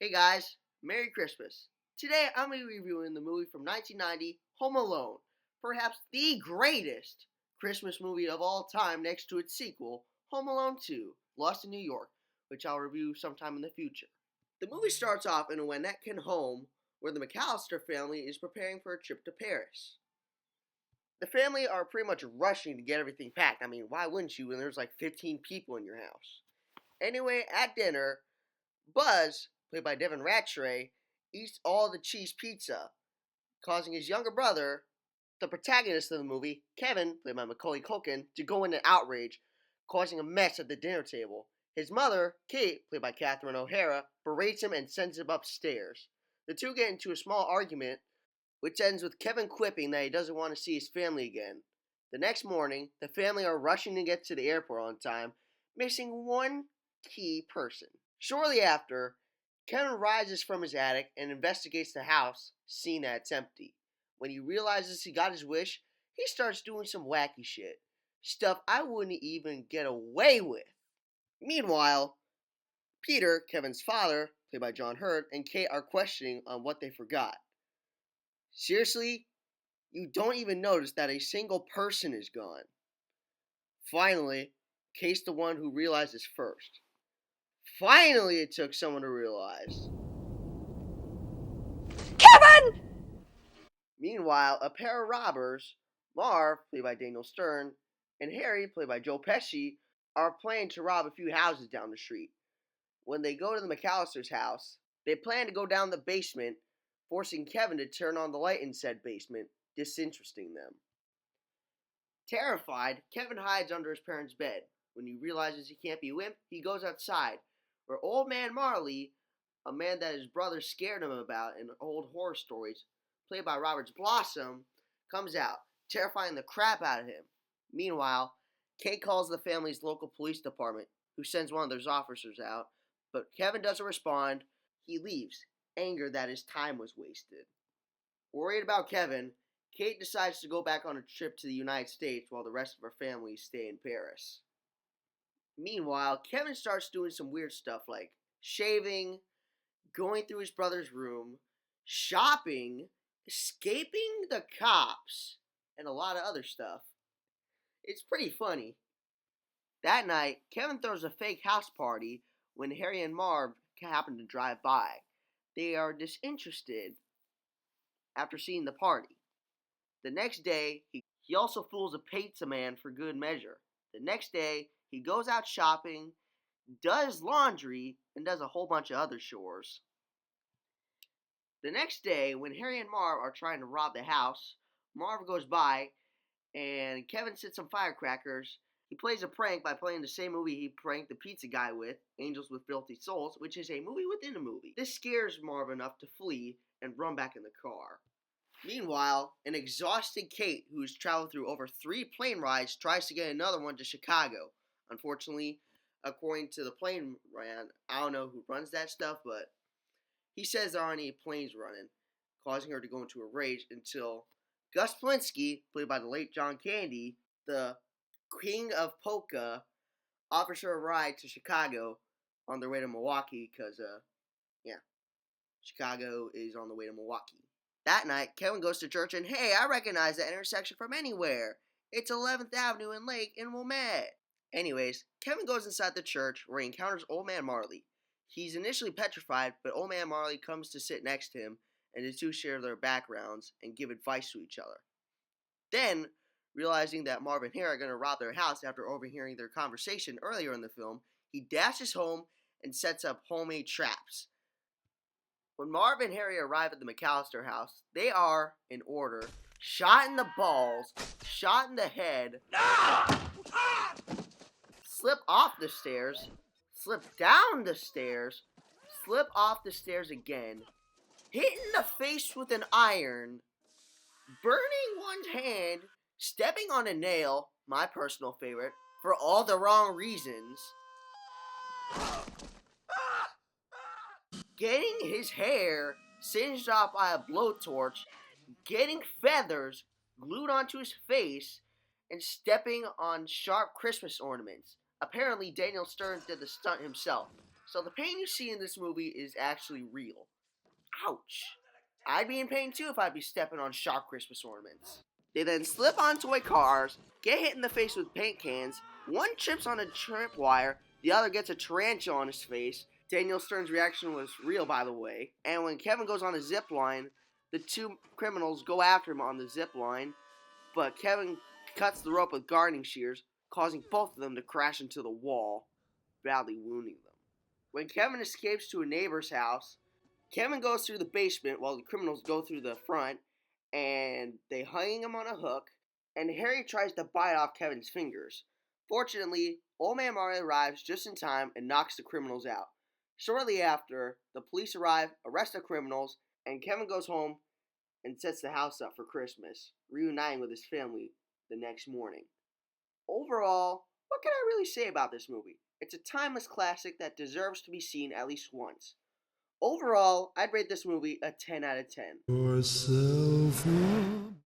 Hey guys, Merry Christmas. Today I'm going to be reviewing the movie from 1990, Home Alone, perhaps the greatest Christmas movie of all time next to its sequel, Home Alone 2, Lost in New York, which I'll review sometime in the future. The movie starts off in a Winnetka home where the McAllister family is preparing for a trip to Paris. The family are pretty much rushing to get everything packed. I mean, why wouldn't you when there's like 15 people in your house? Anyway, at dinner, Buzz, played by Devin Ratray, eats all the cheese pizza, causing his younger brother, the protagonist of the movie, Kevin, played by Macaulay Culkin, to go into outrage, causing a mess at the dinner table. His mother, Kate, played by Catherine O'Hara, berates him and sends him upstairs. The two get into a small argument, which ends with Kevin quipping that he doesn't want to see his family again. The next morning, the family are rushing to get to the airport on time, missing one key person. Shortly after, Kevin rises from his attic and investigates the house, seeing that it's empty. When he realizes he got his wish, he starts doing some wacky shit. Stuff I wouldn't even get away with. Meanwhile, Peter, Kevin's father, played by John Hurt, and Kate are questioning on what they forgot. Seriously? You don't even notice that a single person is gone. Finally, Kate's the one who realizes first. Finally, it took someone to realize. Kevin! Meanwhile, a pair of robbers, Marv, played by Daniel Stern, and Harry, played by Joe Pesci, are planning to rob a few houses down the street. When they go to the McAllister's house, they plan to go down the basement, forcing Kevin to turn on the light in said basement, disinteresting them. Terrified, Kevin hides under his parents' bed. When he realizes he can't be whipped, he goes outside, where Old Man Marley, a man that his brother scared him about in old horror stories, played by Robert Blossom, comes out, terrifying the crap out of him. Meanwhile, Kate calls the family's local police department, who sends one of their officers out, but Kevin doesn't respond. He leaves, angered that his time was wasted. Worried about Kevin, Kate decides to go back on a trip to the United States while the rest of her family stay in Paris. Meanwhile, Kevin starts doing some weird stuff like shaving, going through his brother's room, shopping, escaping the cops, and a lot of other stuff. It's pretty funny. That night, Kevin throws a fake house party when Harry and Marv happen to drive by. They are disinterested after seeing the party. The next day, he also fools a pizza man for good measure. The next day, he goes out shopping, does laundry, and does a whole bunch of other chores. The next day, when Harry and Marv are trying to rob the house, Marv goes by, and Kevin sets some firecrackers. He plays a prank by playing the same movie he pranked the pizza guy with, Angels with Filthy Souls, which is a movie within a movie. This scares Marv enough to flee and run back in the car. Meanwhile, an exhausted Kate, who's traveled through over 3 plane rides, tries to get another one to Chicago. Unfortunately, according to the plane man, I don't know who runs that stuff, but he says there aren't any planes running, causing her to go into a rage until Gus Polinski, played by the late John Candy, the king of polka, offers her a ride to Chicago on their way to Milwaukee because, Chicago is on the way to Milwaukee. That night, Kevin goes to church and, hey, I recognize that intersection from anywhere. It's 11th Avenue and Lake in Wilmette. Anyways, Kevin goes inside the church where he encounters Old Man Marley. He's initially petrified, but Old Man Marley comes to sit next to him, and the two share their backgrounds and give advice to each other. Then, realizing that Marv and Harry are going to rob their house after overhearing their conversation earlier in the film, he dashes home and sets up homemade traps. When Marv and Harry arrive at the McAllister house, they are, in order, shot in the balls, shot in the head, slip off the stairs, slip down the stairs, slip off the stairs again, hit in the face with an iron, burning one's hand, stepping on a nail, my personal favorite, for all the wrong reasons, getting his hair singed off by a blowtorch, getting feathers glued onto his face, and stepping on sharp Christmas ornaments. Apparently, Daniel Stern did the stunt himself. So the pain you see in this movie is actually real. Ouch. I'd be in pain too if I'd be stepping on sharp Christmas ornaments. They then slip on toy cars, get hit in the face with paint cans, one trips on a trip wire, the other gets a tarantula on his face. Daniel Stern's reaction was real, by the way. And when Kevin goes on a zip line, the two criminals go after him on the zip line, but Kevin cuts the rope with gardening shears, causing both of them to crash into the wall, badly wounding them. When Kevin escapes to a neighbor's house, Kevin goes through the basement while the criminals go through the front, and they hang him on a hook, and Harry tries to bite off Kevin's fingers. Fortunately, Old Man Marley arrives just in time and knocks the criminals out. Shortly after, the police arrive, arrest the criminals, and Kevin goes home and sets the house up for Christmas, reuniting with his family the next morning. Overall, what can I really say about this movie? It's a timeless classic that deserves to be seen at least once. Overall, I'd rate this movie a 10 out of 10.